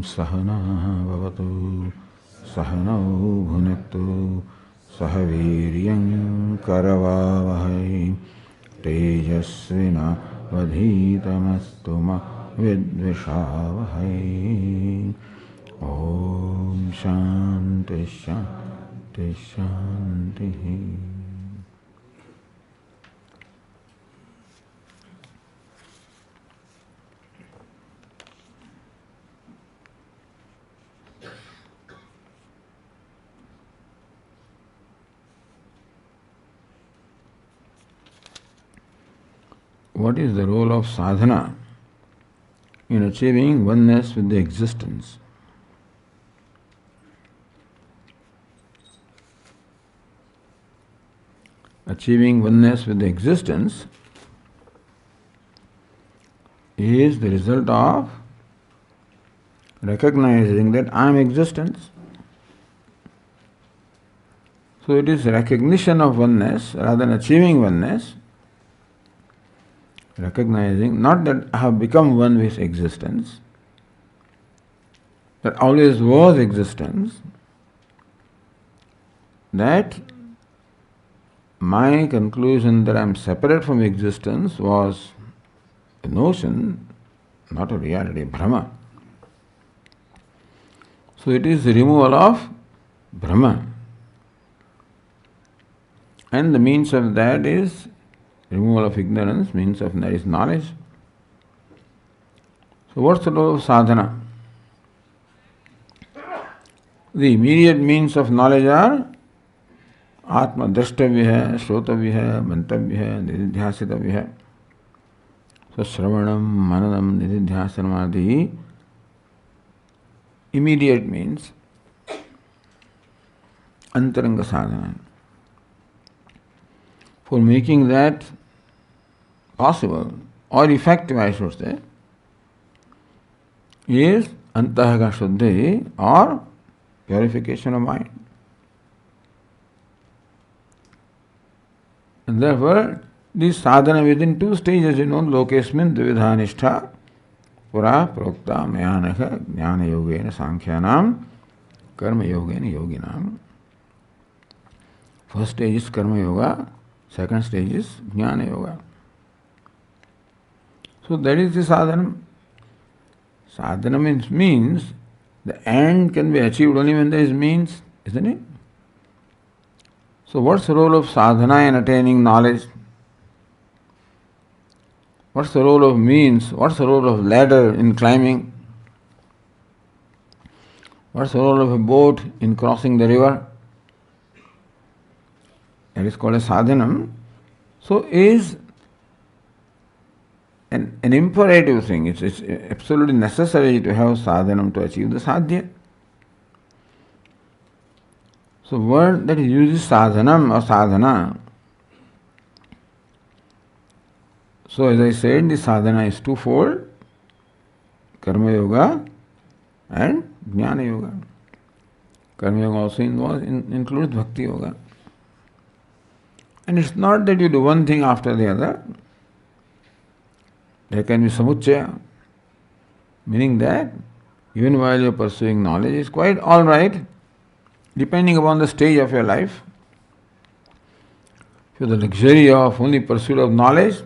Sahana Bhavatu Sahanau Bhunaktu Sahaviryam Karavavahai Tejasvina Vadhitamastu Ma Vidvishavahai. Om Shanti Shanti Shanti. What is the role of sadhana in achieving oneness with the existence? Achieving oneness with the existence is the result of recognizing that I am existence. So it is recognition of oneness rather than achieving oneness. Recognizing not that I have become one with existence, that always was existence, that my conclusion that I am separate from existence was a notion, not a reality, Brahma. So it is the removal of Brahma. And the means of that is removal of ignorance, means of that is knowledge. So what's the role of sadhana? The immediate means of knowledge are Atma Drashtavya hai, Shrotavya hai, Mantavya hai, Nididhyasitavya hai. So Shravanam, Mananam, Nididhyasanam adi immediate means Antaranga sadhana. For making that possible, or effective I should say, is Antahaka Shuddhi or purification of mind. And therefore, this sadhana within two stages, Lokesmin Dvividhanishta Pura Prokta Mayanaka Jnana Yogena Sankhyanam Karma Yogena Yoginam. First stage is Karma Yoga, second stage is Jnana Yoga. So that is the sadhana. Sadhana means the end can be achieved only when there is means, isn't it? So what's the role of sadhana in attaining knowledge? What's the role of means? What's the role of ladder in climbing? What's the role of a boat in crossing the river? That is called a sadhanam. So is an imperative thing. It's absolutely necessary to have sadhanam to achieve the sadhya. So word that uses sadhanam or sadhana. So as I said, the sadhana is twofold, karma yoga and jnana yoga. Karma yoga also includes bhakti yoga. And it's not that you do one thing after the other. There can be samuchaya, meaning that even while you are pursuing knowledge, it's quite all right, depending upon the stage of your life. If you have the luxury of only pursuit of knowledge,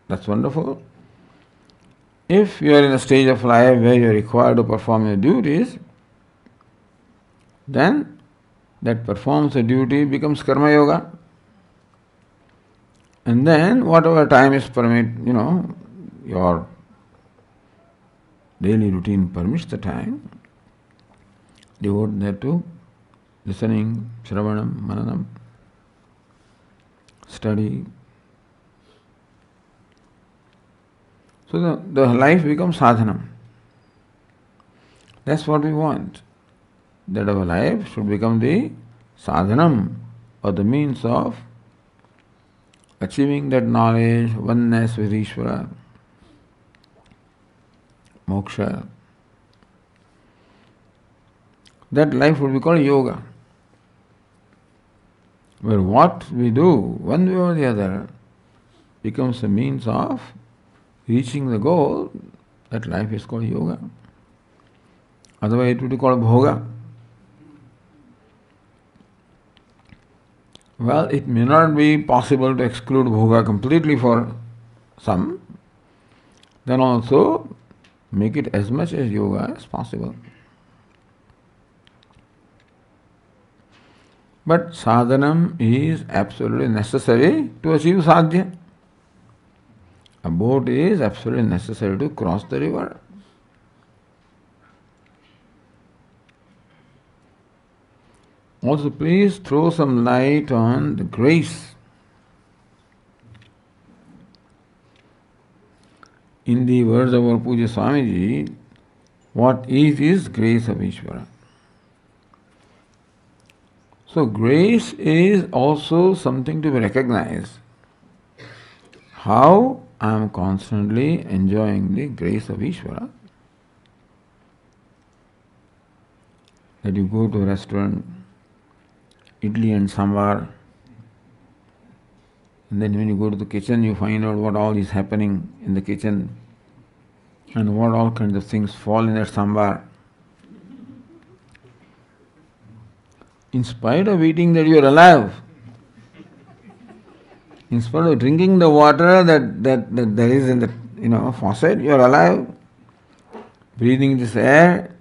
that's wonderful. If you are in a stage of life where you are required to perform your duties, then that performs the duty becomes karma yoga. And then whatever time is your daily routine permits the time, devote that to listening, shravanam, mananam, study. So the life becomes sadhanam. That's what we want. That our life should become the sadhanam, or the means of achieving that knowledge, oneness with Ishvara, moksha. That life would be called yoga. Where what we do, one way or the other, becomes a means of reaching the goal. That life is called yoga. Otherwise it would be called bhoga. Well, it may not be possible to exclude bhoga completely for some, then also make it as much as yoga as possible. But sadhanam is absolutely necessary to achieve sadhya. A boat is absolutely necessary to cross the river. Also, please throw some light on the grace. In the words of our Puja Swamiji, what is grace of Ishvara? So, grace is also something to be recognized. How I am constantly enjoying the grace of Ishvara. That you go to a restaurant, idli and sambar, and then when you go to the kitchen, you find out what all is happening in the kitchen and what all kinds of things fall in that sambar. In spite of eating that, you are alive. In spite of drinking the water that there is in the faucet, you are alive. Breathing this air,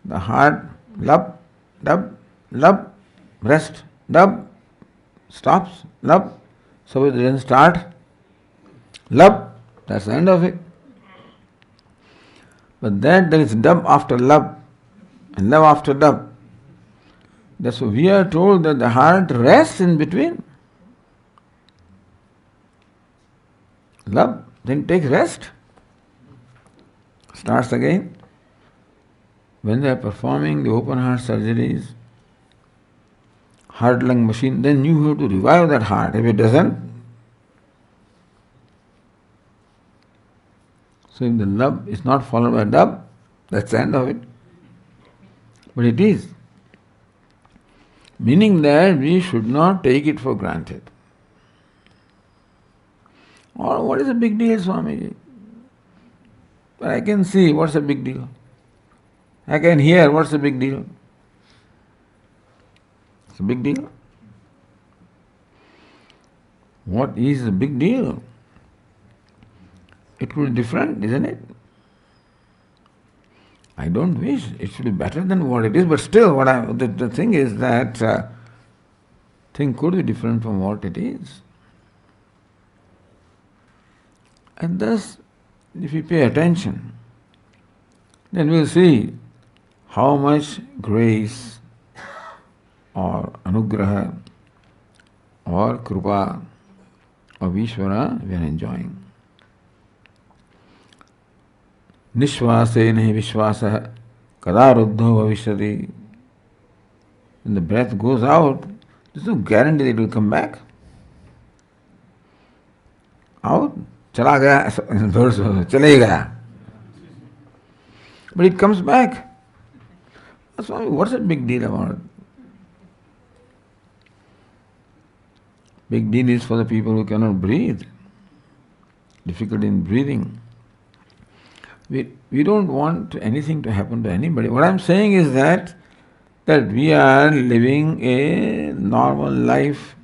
the heart, lub, dub, lub, rest, dub, stops, lub. Suppose it doesn't start, lub, that's the end of it. But that there is dub after lub and love after dub. That's why we are told that the heart rests in between. Love, then take rest. Starts again. When they are performing the open heart surgeries, heart lung machine, then you have to revive that heart. If it doesn't, so if the love is not followed by dub, that's the end of it. But it is. Meaning that we should not take it for granted. Or what is a big deal, Swamiji? But I can see, what's a big deal? I can hear, what's a big deal? It's a big deal. What is a big deal? It could be different, isn't it? I don't wish it should be better than what it is, but still, the thing is that thing could be different from what it is. And thus, if we pay attention, then we'll see how much grace or anugraha or krupa of Ishvara we are enjoying. Nishvase nahi vishvasa kada ruddho bhavishyati. When the breath goes out, there's no guarantee that it will come back. Out, chala gaya, chale gaya. But it comes back. Swami, what's a big deal about it? Big deal is for the people who cannot breathe. Difficulty in breathing. We don't want anything to happen to anybody. What I'm saying is that we are living a normal life.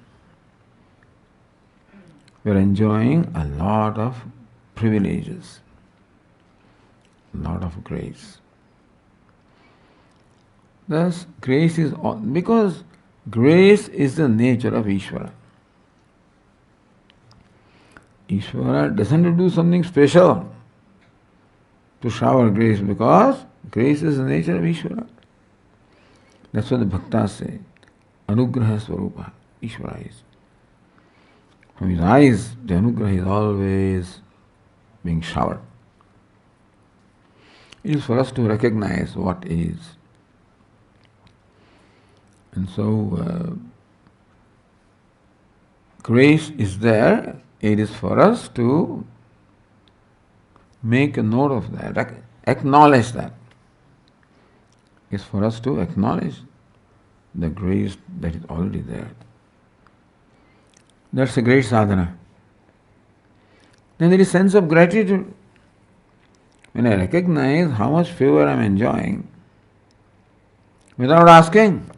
We are enjoying a lot of privileges, a lot of grace. Thus, grace is because grace is the nature of Ishvara. Ishvara doesn't do something special to shower grace, because grace is the nature of Ishvara. That's what the Bhaktas say. Anugraha Swarupa, Ishvara is. From his eyes, the Anugraha is always being showered. It is for us to recognize what is. And so, grace is there. It is for us to make a note of that, acknowledge that. It's for us to acknowledge the grace that is already there. That's a great sadhana. Then there is sense of gratitude. when I recognize how much favor I am enjoying without asking.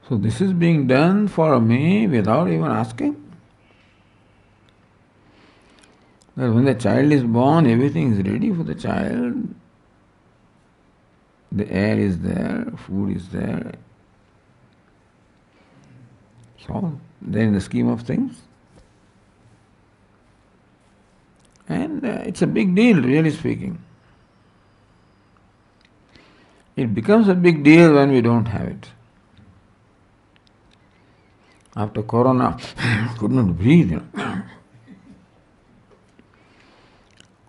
So this is being done for me without even asking. That when the child is born, everything is ready for the child. The air is there, food is there. So there in the scheme of things. And it's a big deal, really speaking. It becomes a big deal when we don't have it. After Corona, could not breathe.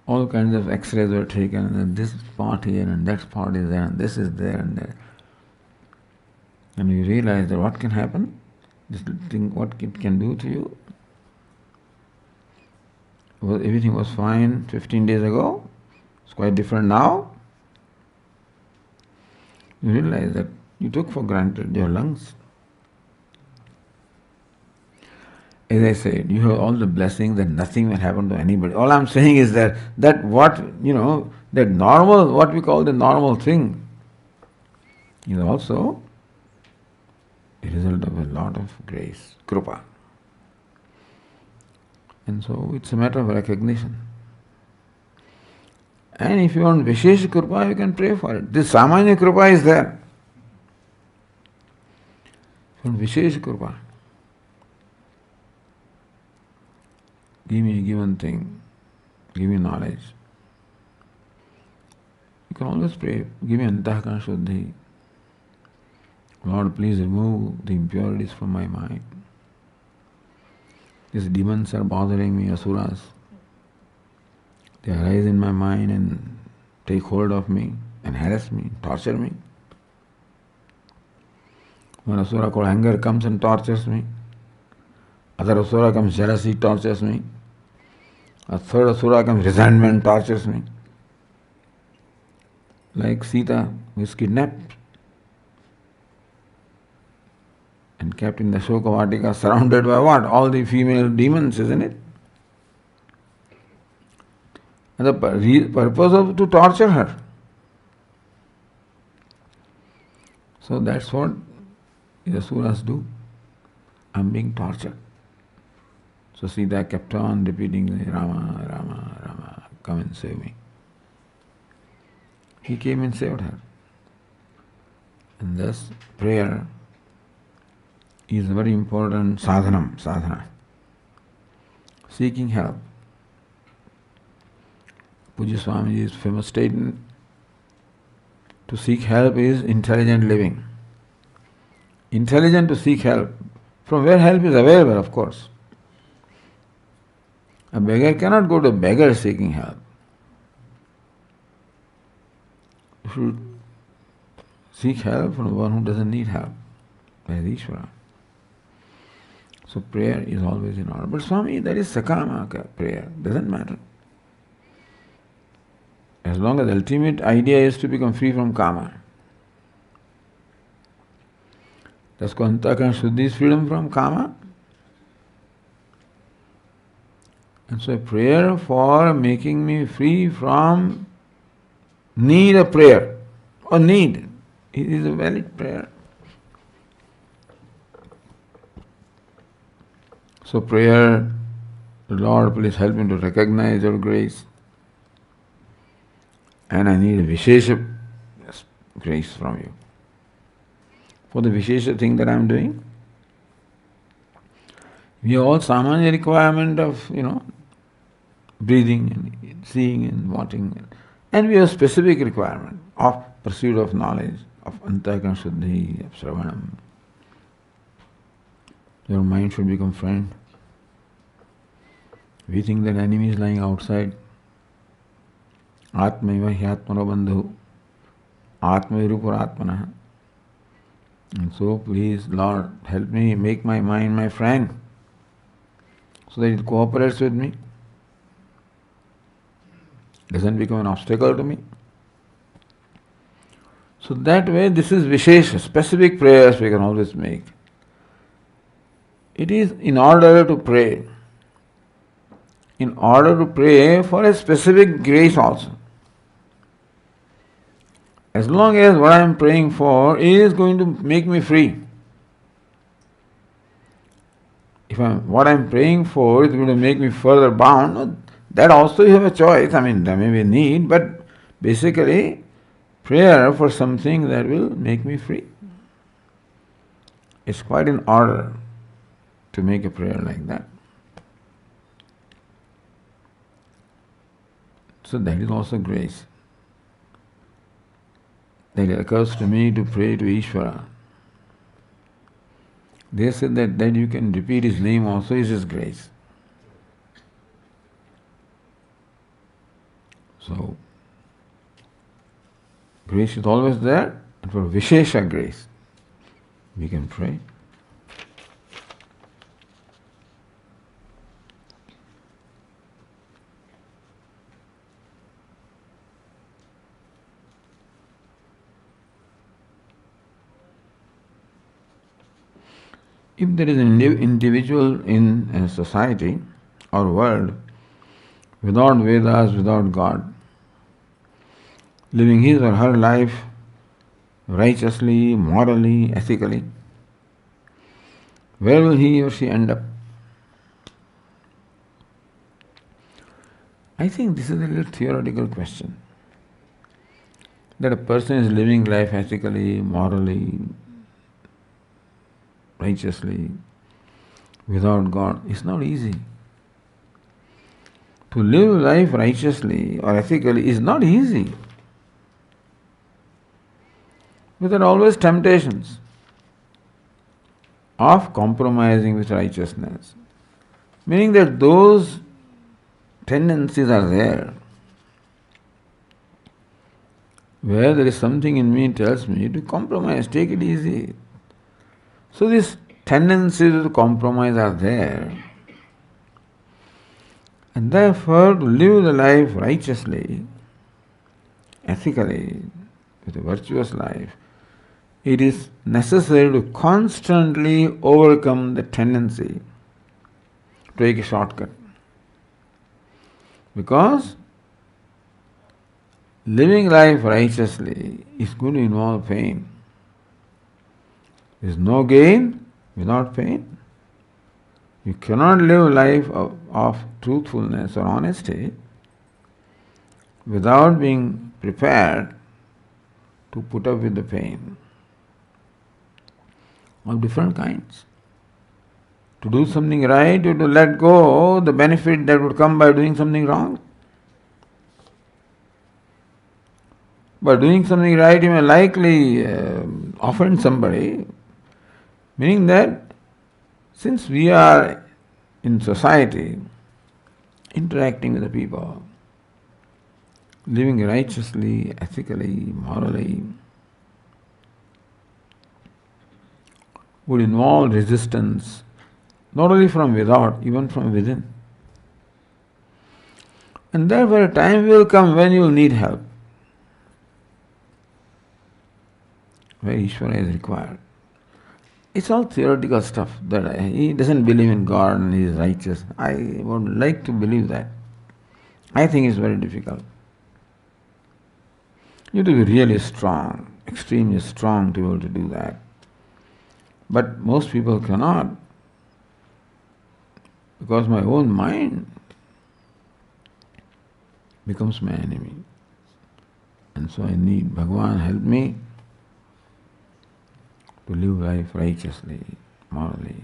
All kinds of X-rays were taken, and this part here, and that part is there, and this is there, and there. And you realize that what can happen, this thing, what it can do to you. Well, everything was fine 15 days ago. It's quite different now. You realize that you took for granted your lungs. As I said, you have all the blessings that nothing will happen to anybody. All I'm saying is that what, that normal, what we call the normal thing, is also a result of a lot of grace, krupa. And so it's a matter of recognition. And if you want Vishesh Krupa, you can pray for it. This Samanya Krupa is there. If you want Vishesh Krupa, give me a given thing, give me knowledge. You can always pray, give me Antahakana Shuddhi. Lord, please remove the impurities from my mind. These demons are bothering me, asuras. They arise in my mind and take hold of me and harass me, torture me. One asura called anger comes and tortures me. Other asura comes jealousy, tortures me. A third asura comes resentment, tortures me. Like Sita, who is kidnapped and kept in the Shokavatika, surrounded by what? All the female demons, isn't it? And the purpose of to torture her. So that's what the asuras do. I'm being tortured. So Sita kept on repeating, Rama, Rama, Rama, come and save me. He came and saved her. And thus prayer is a very important sadhana. Seeking help. Pujya Swamiji's famous statement, to seek help is intelligent living. Intelligent to seek help. From where help is available, of course. A beggar cannot go to a beggar seeking help. You should seek help from one who doesn't need help. That is Ishvara. So prayer is always in order. But Swami, that is sakama prayer. Doesn't matter. As long as the ultimate idea is to become free from kama. Does Antahakana Shuddhi is freedom from kama? And so a prayer for making me free from need of prayer or need. It is a valid prayer. So prayer, Lord, please help me to recognize your grace. And I need a Vishesha grace from you. For the Vishesha thing that I am doing, we have all Samanya requirement of, breathing and seeing and watching. And we have specific requirement of pursuit of knowledge, of Antahakana Shuddhi, of Shravanam. Your mind should become friend. We think that enemy is lying outside. Atmaiva hyatmano bandhu. Atmavirupur. And so please, Lord, help me make my mind my friend so that it cooperates with me. Doesn't become an obstacle to me. So that way, this is Vishesha, specific prayers we can always make. It is in order to pray. in order to pray for a specific grace also. As long as what I am praying for is going to make me free. What I am praying for is going to make me further bound, that also you have a choice. I mean, there may be a need, but basically, prayer for something that will make me free. It's quite in order to make a prayer like that. So that is also grace. That it occurs to me to pray to Ishvara. They said that you can repeat his name also is his grace. So, grace is always there, and for Vishesha grace, we can pray. If there is an individual in a society or world without Vedas, without God, living his or her life righteously, morally, ethically, where will he or she end up? I think this is a little theoretical question. That a person is living life ethically, morally, righteously, without God, is not easy. To live life righteously or ethically is not easy. But there are always temptations of compromising with righteousness. Meaning that those tendencies are there. Where there is something in me tells me to compromise, take it easy. So these tendencies to compromise are there. And therefore to live the life righteously, ethically, with a virtuous life, it is necessary to constantly overcome the tendency to take a shortcut. Because living life righteously is going to involve pain. There is no gain without pain. You cannot live a life of truthfulness or honesty without being prepared to put up with the pain of different kinds. To do something right, you have to let go the benefit that would come by doing something wrong. By doing something right, you may likely offend somebody, meaning that since we are in society, interacting with the people, living righteously, ethically, morally, would involve resistance, not only from without, even from within. And therefore a time will come when you will need help, where Ishvara is required. It's all theoretical stuff that he doesn't believe in God and he is righteous. I would like to believe that. I think it's very difficult. You have to be really strong, extremely strong to be able to do that. But most people cannot, because my own mind becomes my enemy. And so I need Bhagavan help me to live life righteously, morally.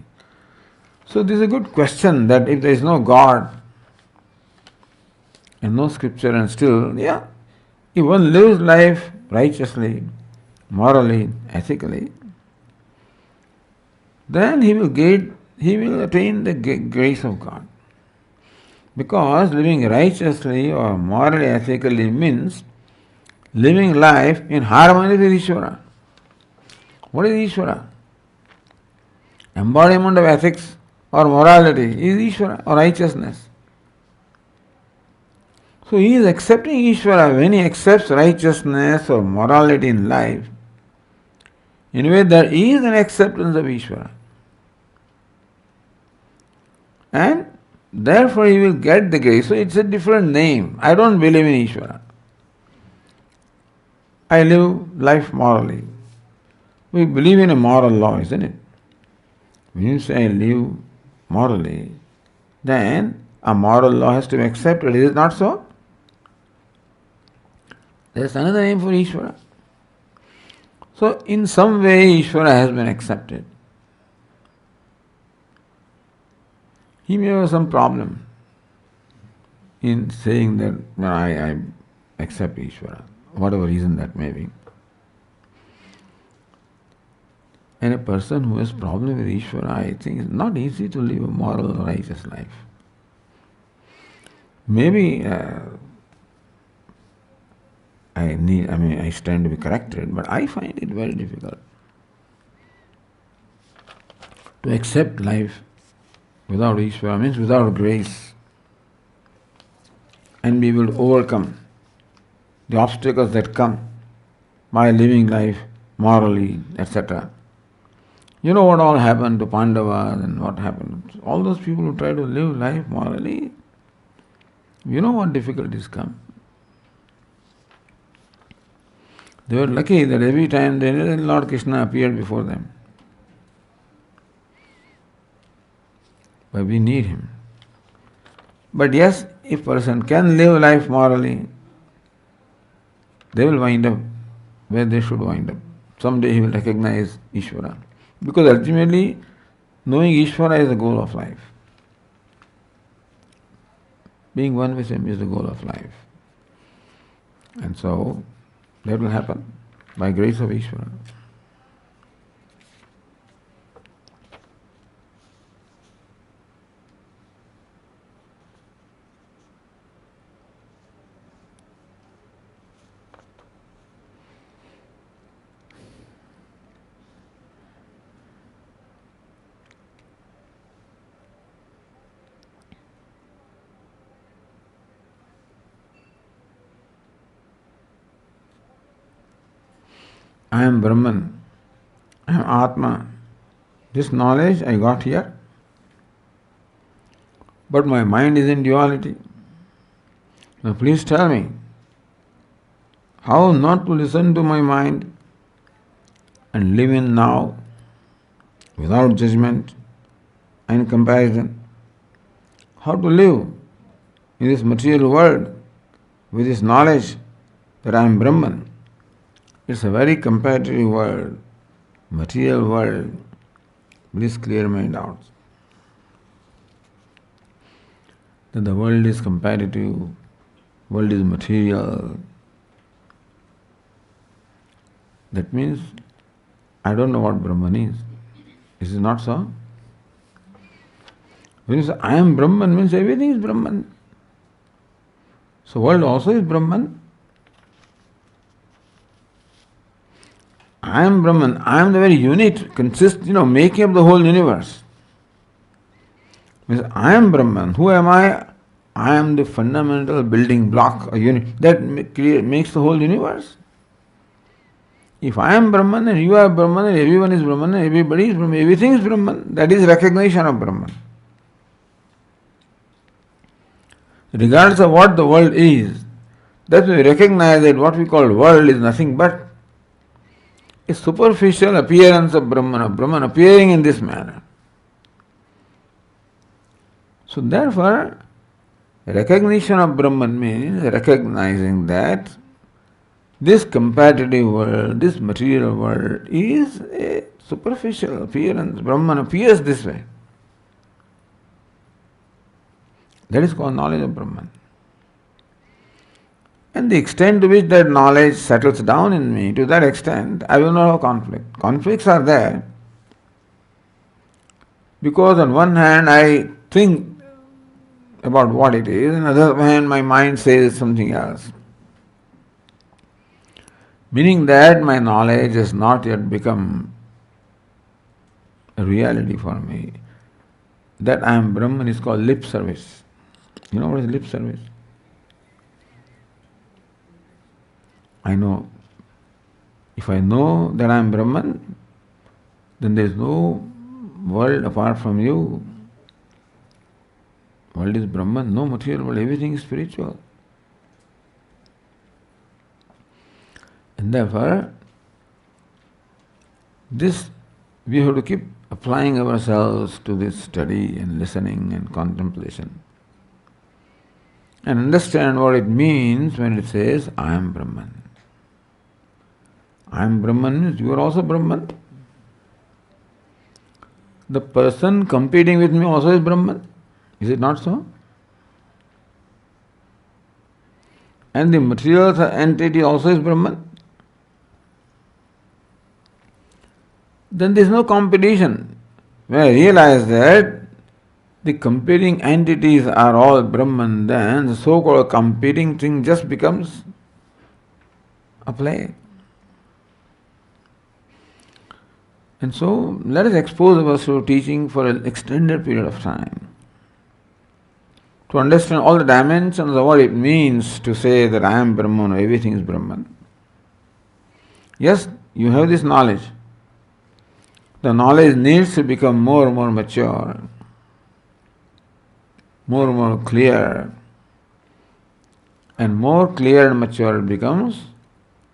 So this is a good question, that if there is no God and no scripture and still, if one lives life righteously, morally, ethically, then he will attain the grace of God. Because living righteously or morally, ethically means living life in harmony with Ishvara. What is Ishvara? Embodiment of ethics or morality is Ishvara or righteousness. So he is accepting Ishvara. When he accepts righteousness or morality in life, in a way there is an acceptance of Ishvara. And therefore he will get the grace. So it's a different name. I don't believe in Ishvara. I live life morally. We believe in a moral law, isn't it? When you say I live morally, then a moral law has to be accepted. Is it not so? There's another name for Ishvara. So in some way Ishvara has been accepted. He may have some problem in saying that I accept Ishvara, whatever reason that may be. And a person who has problem with Ishvara, I think it's not easy to live a moral, righteous life. Maybe I stand to be corrected, but I find it very difficult to accept life without Ishvara, means without grace, and be able to overcome the obstacles that come by living life morally, etc. You know what all happened to Pandavas and what happened? All those people who try to live life morally, you know what difficulties come. They were lucky that every time Lord Krishna appeared before them. But we need him. But yes, if person can live life morally, they will wind up where they should wind up. Someday he will recognize Ishvara. Because ultimately, knowing Ishvara is the goal of life. Being one with him is the goal of life. And so, that will happen by grace of Ishvara. I am Brahman, I am Atma. This knowledge I got here, but my mind is in duality. Now please tell me, how not to listen to my mind and live in now without judgment and comparison? How to live in this material world with this knowledge that I am Brahman? It's a very competitive world, material world. Please clear my doubts. That the world is competitive, world is material. That means I don't know what Brahman is. Is it not so? When you say I am Brahman, means everything is Brahman. So world also is Brahman. I am Brahman, I am the very unit, making up the whole universe. Means I am Brahman. Who am I? I am the fundamental building block, a unit that makes the whole universe. If I am Brahman and you are Brahman and everyone is Brahman and everybody is Brahman, everything is Brahman, that is recognition of Brahman. Regardless of what the world is, that we recognize that what we call world is nothing but a superficial appearance of Brahman appearing in this manner. So therefore, recognition of Brahman means recognizing that this competitive world, this material world is a superficial appearance. Brahman appears this way. That is called knowledge of Brahman. And the extent to which that knowledge settles down in me, to that extent, I will not have conflict. Conflicts are there because on one hand I think about what it is, on the other hand my mind says something else. Meaning that my knowledge has not yet become a reality for me. That I am Brahman is called lip service. You know what is lip service? I know. If I know that I am Brahman, then there is no world apart from you. World is Brahman, no material world, everything is spiritual. And therefore, this we have to keep applying ourselves to this study and listening and contemplation. And understand what it means when it says, I am Brahman. I am Brahman means you are also Brahman. The person competing with me also is Brahman. Is it not so? And the material entity also is Brahman. Then there is no competition. When I realize that the competing entities are all Brahman, then the so-called competing thing just becomes a play. And so, let us expose ourselves to teaching for an extended period of time, to understand all the dimensions of what it means to say that I am Brahman or everything is Brahman. Yes, you have this knowledge. The knowledge needs to become more and more mature, more and more clear. And more clear and mature it becomes,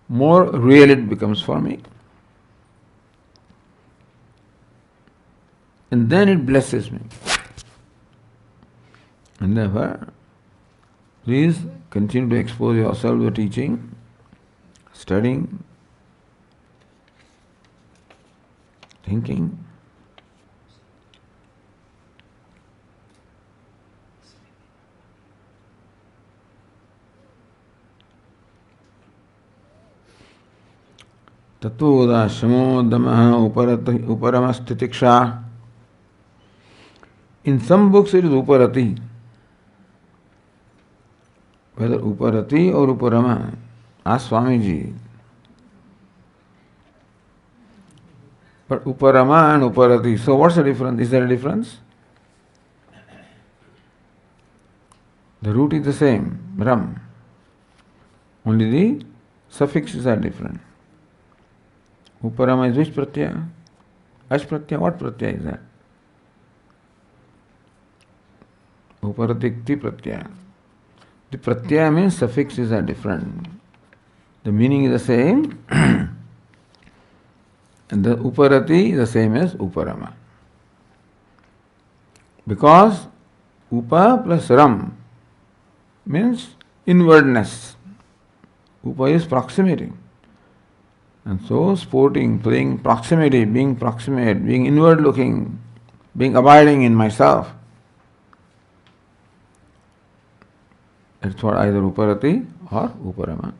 more real it becomes for me. And then it blesses me. And therefore, please continue to expose yourself to teaching, studying, thinking. Tatoda shamodamaha uparamastitiksha. In some books it is uparati. Whether uparati or uparama. Ask Swamiji. But uparama and uparati. So what's the difference? Is there a difference? The root is the same, ram. Only the suffixes are different. Uparama is which pratyaya? Ash pratyaya, what pratyaya is that? Uparatikti pratyaya. The pratyaya means suffixes are different. The meaning is the same. And the uparati is the same as uparama. Because upa plus ram means inwardness. Upa is proximity. And so sporting, playing proximity, being proximate, being inward looking, being abiding in myself. That's what either uparati or uparama.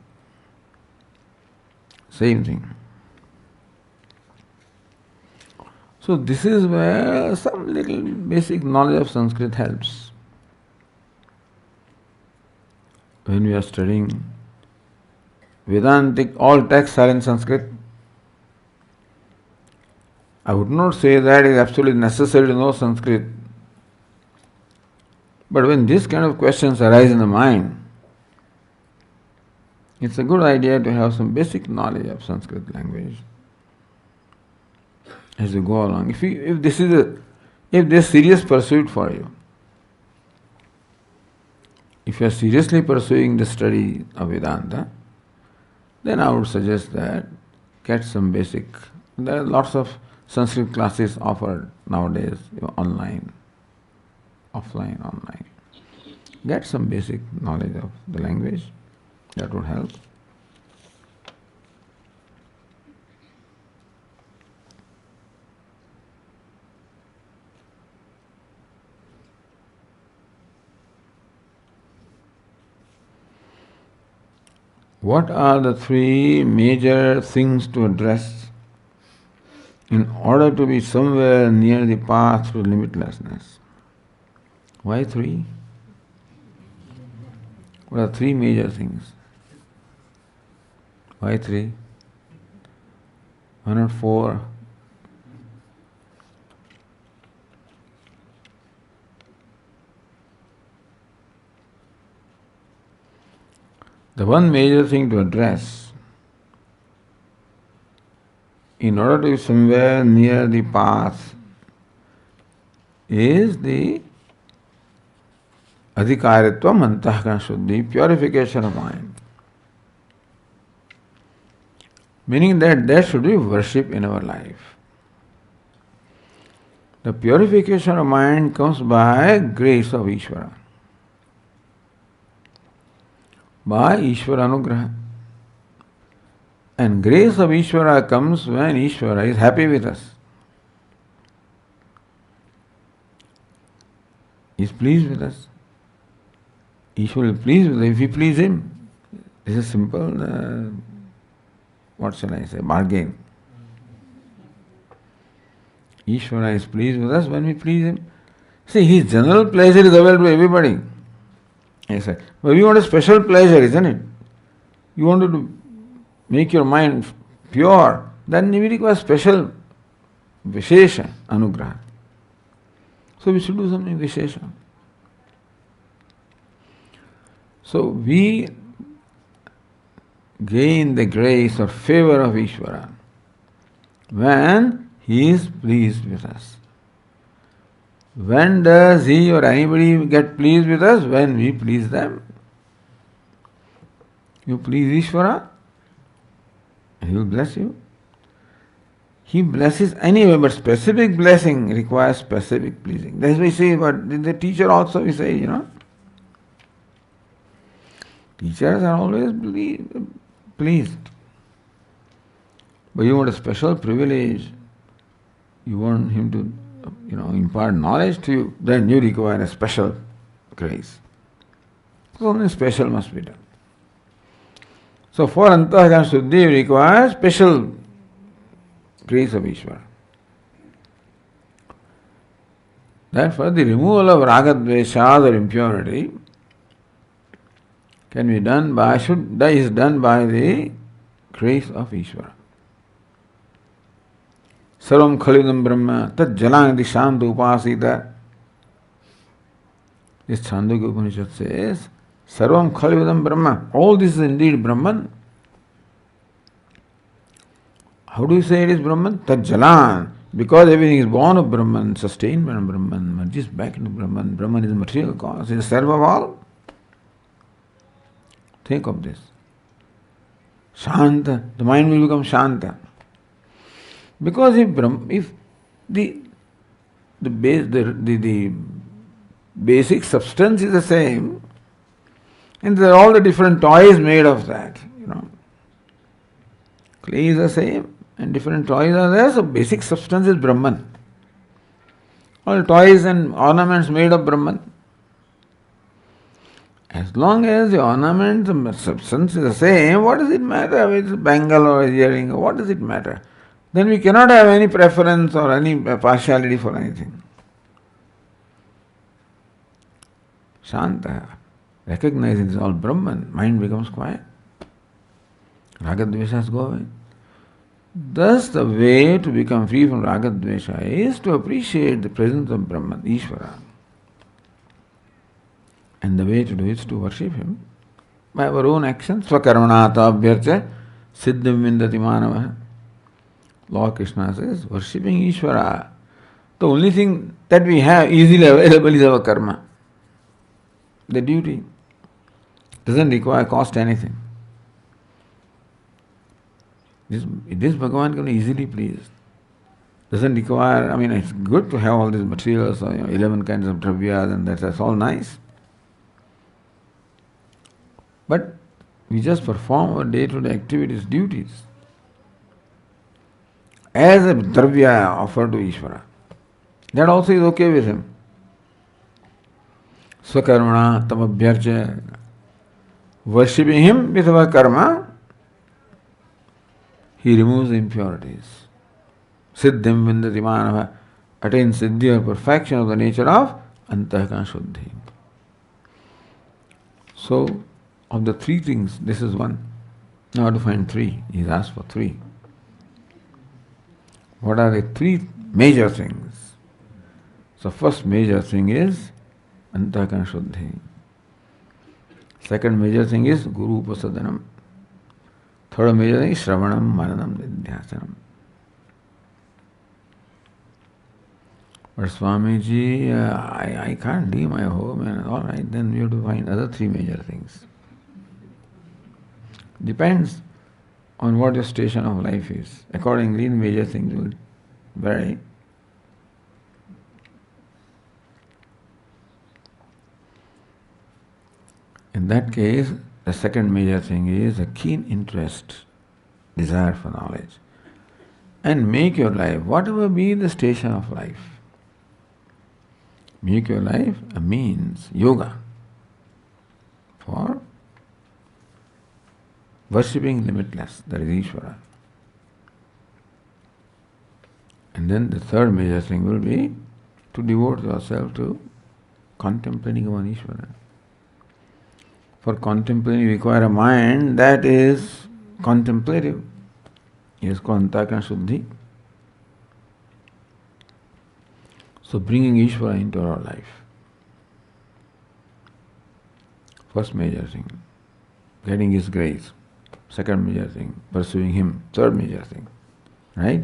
Same thing. So this is where some little basic knowledge of Sanskrit helps. When we are studying Vedantic, all texts are in Sanskrit. I would not say that it is absolutely necessary to know Sanskrit. But when these kind of questions arise in the mind, it's a good idea to have some basic knowledge of Sanskrit language as you go along. If this is serious pursuit for you, if you are seriously pursuing the study of Vedanta, then I would suggest that get some basic. There are lots of Sanskrit classes offered nowadays, online, offline, online. Get some basic knowledge of the language. That would help. What are the three major things to address in order to be somewhere near the path to limitlessness? Why three? What are three major things? Why three? Why not four? The one major thing to address in order to be somewhere near the path is the Adhikaritvam antahkarana shuddhi, purification of mind. Meaning that there should be worship in our life. The purification of mind comes by grace of Ishvara. By Ishvara Anugraha. And grace of Ishvara comes when Ishvara is happy with us. He is pleased with us. Ishvara is pleased with us if we please him. This is simple, what shall I say, bargain. Ishvara is pleased with us when we please him. See, his general pleasure is available to everybody. Yes, sir. But we want a special pleasure, isn't it? You want to make your mind pure, then we require special Vishesha Anugraha. So we should do something Vishesha. So we gain the grace or favor of Ishvara when he is pleased with us. When does he or anybody get pleased with us? When we please them. You please Ishvara, he will bless you. He blesses anyway, but specific blessing requires specific pleasing. That's why we say, but the teacher also we say, teachers are always pleased. But you want a special privilege, you want him to impart knowledge to you, then you require a special grace. Something special must be done. So for Antahkarana Shuddhi you require special grace of Ishvara. Therefore the removal of raga dveshas or impurity can be done is done by the grace of Ishvara. Sarvam khalidam brahma tad jalanadi shanta upasita. This Chandogya Upanishad says, Sarvam khalidam brahma. All this is indeed Brahman. How do you say it is Brahman? Tad jalan. Because everything is born of Brahman, sustained by Brahman, merges back into Brahman. Brahman is the material cause, it is the serve of all. Think of this. Shanta, the mind will become Shanta. Because if the basic substance is the same, and there are all the different toys made of that, Clay is the same, and different toys are there, so basic substance is Brahman. All toys and ornaments made of Brahman. As long as the ornament, the substance is the same, what does it matter whether it's a bangle or a earring, what does it matter? Then we cannot have any preference or any partiality for anything. Shanta, recognizing it's all Brahman, mind becomes quiet. Ragadveshas go away. Thus the way to become free from Ragadvesha is to appreciate the presence of Brahman, Ishvara. And the way to do it is to worship him by our own actions. Swakarmanata abhyarcha siddham vindati manava. Lord Krishna says, worshipping Ishvara. The only thing that we have easily available is our karma. The duty. Doesn't require cost anything. This Bhagavan can be easily pleased. Doesn't require, it's good to have all these materials, 11 kinds of dravyas, and that's all nice. But we just perform our day-to-day activities, duties, as a dravya offered to Ishvara. That also is okay with him. Swakarmana tamabhyarcha. Worshipping him with our karma, he removes the impurities. Siddhim vindati manava, attains siddhi or perfection of the nature of Antahkarana Shuddhi. So, of the three things, this is one. Now to find three. He's asked for three. What are the three major things? So first major thing is Antahkarana Shuddhi. Second major thing is Guru Upasadanam. Third major thing is Shravanam, Maranam, Nidhyasanam. But Swamiji, I can't leave my home, and all right, then we have to find other three major things. Depends on what your station of life is. Accordingly, the major things will vary. In that case, the second major thing is a keen interest, desire for knowledge. And make your life, whatever be the station of life, make your life a means, yoga, for worshipping limitless, that is Ishvara. And then the third major thing will be to devote yourself to contemplating upon Ishvara. For contemplating, you require a mind that is contemplative. It is called Antakarana Shuddhi. So bringing Ishvara into our life. First major thing, getting His grace. Second major thing, pursuing Him. Third major thing, right?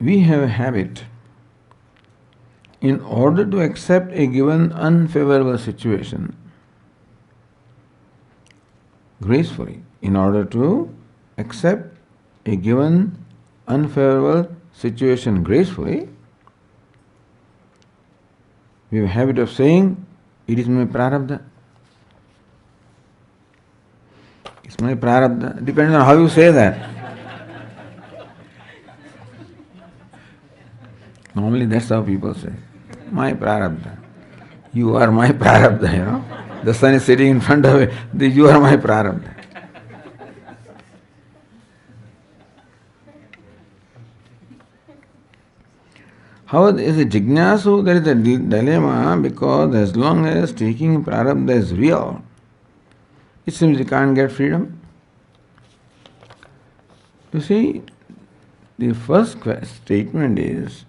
We have a habit, in order to accept a given unfavorable situation gracefully, in order to accept a given unfavorable situation gracefully, we have a habit of saying, it is my prarabdha. It's my prarabdha. Depends on how you say that. Normally that's how people say, my prarabdha. You are my prarabdha, you know. The sun is sitting in front of it, you are my prarabdha. However, as a jignasu, there is a dilemma, because as long as taking prarabdha is real, it seems you can't get freedom. You see, the first statement is,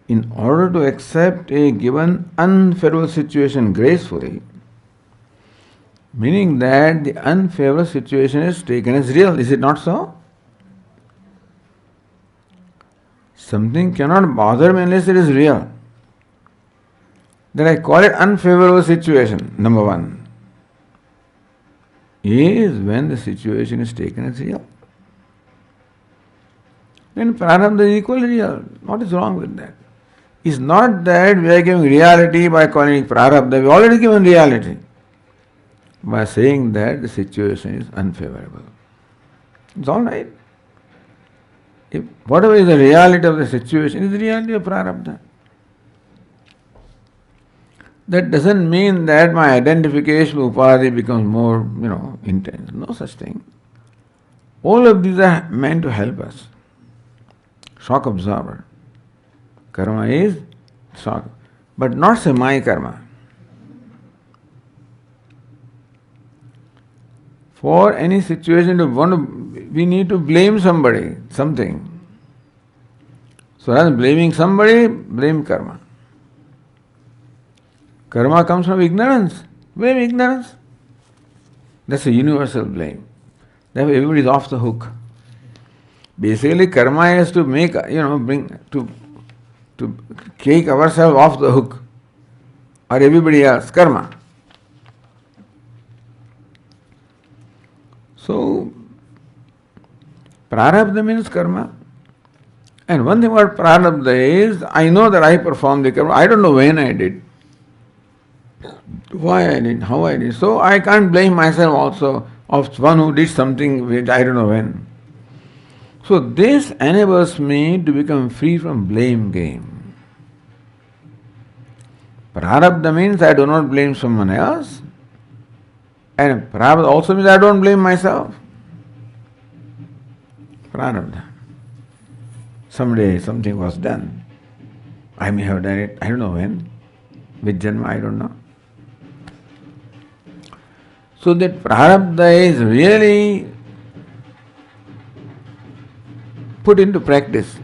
in order to accept a given unfavorable situation gracefully, meaning that the unfavorable situation is taken as real. Is it not so? Something cannot bother me unless it is real. Then I call it unfavorable situation. Number one is when the situation is taken as real. Then prarabdha is equally real. What is wrong with that? It's not that we are giving reality by calling it prarabdha. We already given reality by saying that the situation is unfavorable. It's all right. If whatever is the reality of the situation is the reality of prarabdha. That doesn't mean that my identification with upadhi becomes more, intense. No such thing. All of these are meant to help us. Shock absorber. Karma is shock, but not say my karma. For any situation we need to blame somebody, something. So rather than blaming somebody, blame karma. Karma comes from ignorance. Blame ignorance. That's a universal blame. Therefore everybody is off the hook. Basically karma is to make, to take ourselves off the hook, or everybody else, karma. So, prarabdha means karma. And one thing about prarabdha is, I know that I performed the karma, I don't know when I did, why I did, how I did. So I can't blame myself also of one who did something which I don't know when. So this enables me to become free from blame game. Prarabdha means I do not blame someone else. And prarabdha also means I don't blame myself. Prarabdha. Someday something was done. I may have done it, I don't know when. With Janma, I don't know. So that prarabdha is really put into practice.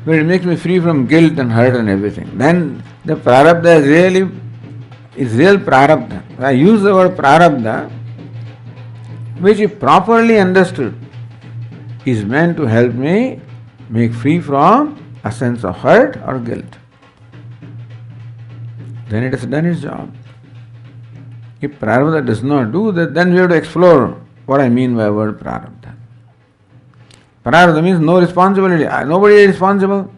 When it makes me free from guilt and hurt and everything. Then the prarabdha is real prarabdha. I use the word prarabdha, which if properly understood is meant to help me make free from a sense of hurt or guilt. Then it has done its job. If prarabdha does not do that, then we have to explore what I mean by the word prarabdha. Prarabdha means no responsibility. Nobody is responsible.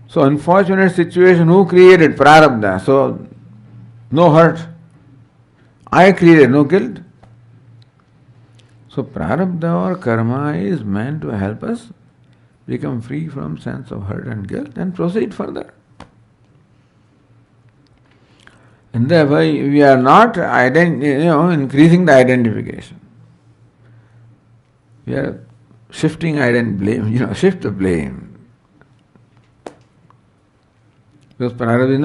So unfortunate situation, who created prarabdha? So no hurt. I created no guilt. So prarabdha or karma is meant to help us become free from sense of hurt and guilt and proceed further. And therefore we are not increasing the identification. We are shifting blame, shift the blame. Because prarabdha is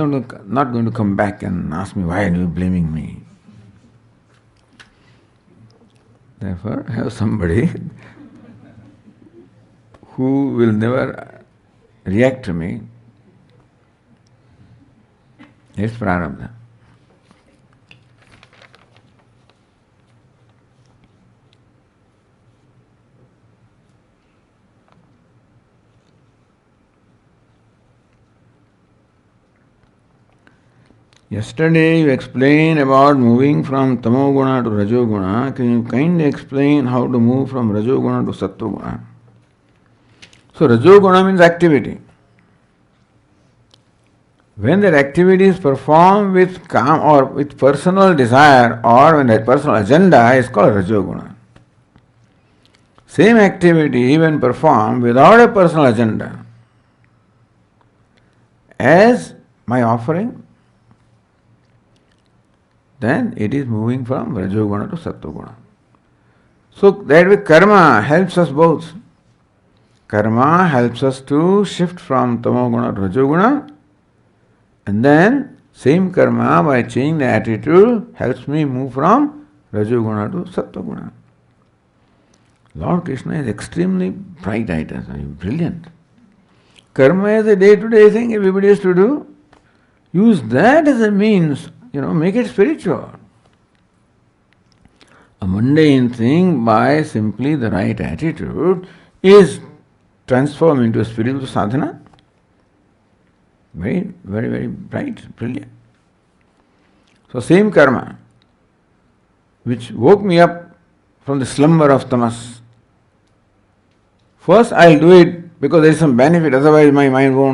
not going to come back and ask me, why are you blaming me? Therefore, have somebody who will never react to me. It's prarabdha. Yesterday you explained about moving from tamoguna to rajoguna. Can you kindly explain how to move from rajoguna to sattoguna? So rajoguna means activity. When that activity is performed with calm or with personal desire or when that personal agenda is called rajoguna. Same activity when performed without a personal agenda as my offering, then it is moving from rajoguna to sattoguna. So that way karma helps us both. Karma helps us to shift from tamoguna to rajoguna, and then same karma by changing the attitude helps me move from rajoguna to sattoguna. Lord Krishna is extremely bright ideas, brilliant. Karma is a day-to-day thing everybody has to do. Use that as a means, make it spiritual. A mundane thing by simply the right attitude is transformed into a spiritual sadhana. Very, very, very bright, brilliant. So same karma, which woke me up from the slumber of tamas. First I'll do it because there is some benefit, otherwise my mind will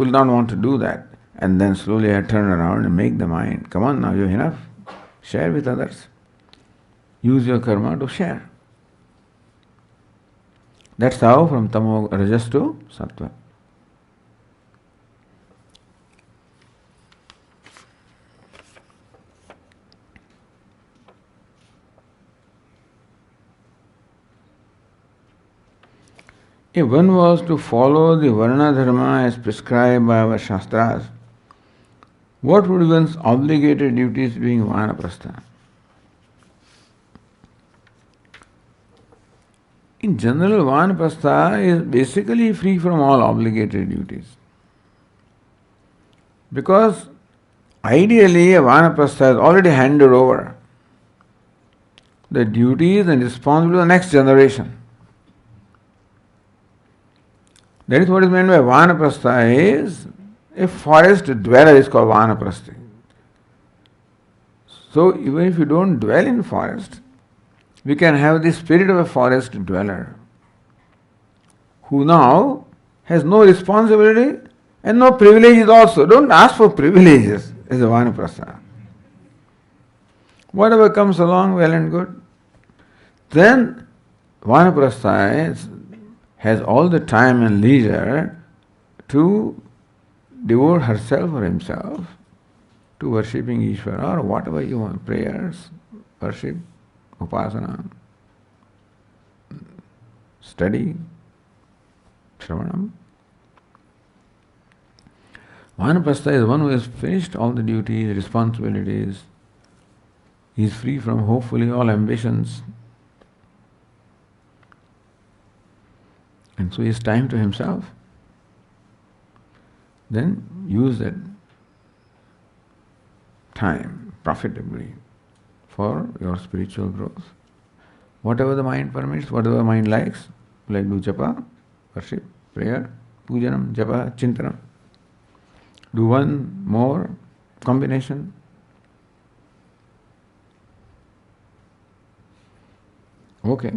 not want to do that. And then slowly I turn around and make the mind, come on now, you're enough. Share with others. Use your karma to share. That's how from rajas to sattva. If one was to follow the varna dharma as prescribed by our shastras, what would be one's obligated duties being vanaprastha? In general, vanaprastha is basically free from all obligated duties. Because ideally, a vanaprastha has already handed over the duties and responsibility to the next generation. That is what is meant by vanaprastha is a forest dweller is called vanaprastha. So even if you don't dwell in forest, we can have the spirit of a forest dweller who now has no responsibility and no privileges also. Don't ask for privileges as a vanaprastha. Whatever comes along, well and good. Then vanaprastha has all the time and leisure to devote herself or himself to worshipping Ishvara or whatever you want, prayers, worship, upasana, study, shravanam. Vanapastha is one who has finished all the duties, responsibilities. He is free from hopefully all ambitions. And so he has time to himself. Then use that time profitably for your spiritual growth. Whatever the mind permits, whatever the mind likes, like do japa, worship, prayer, pujanam, japa, chintanam. Do one more combination. Okay.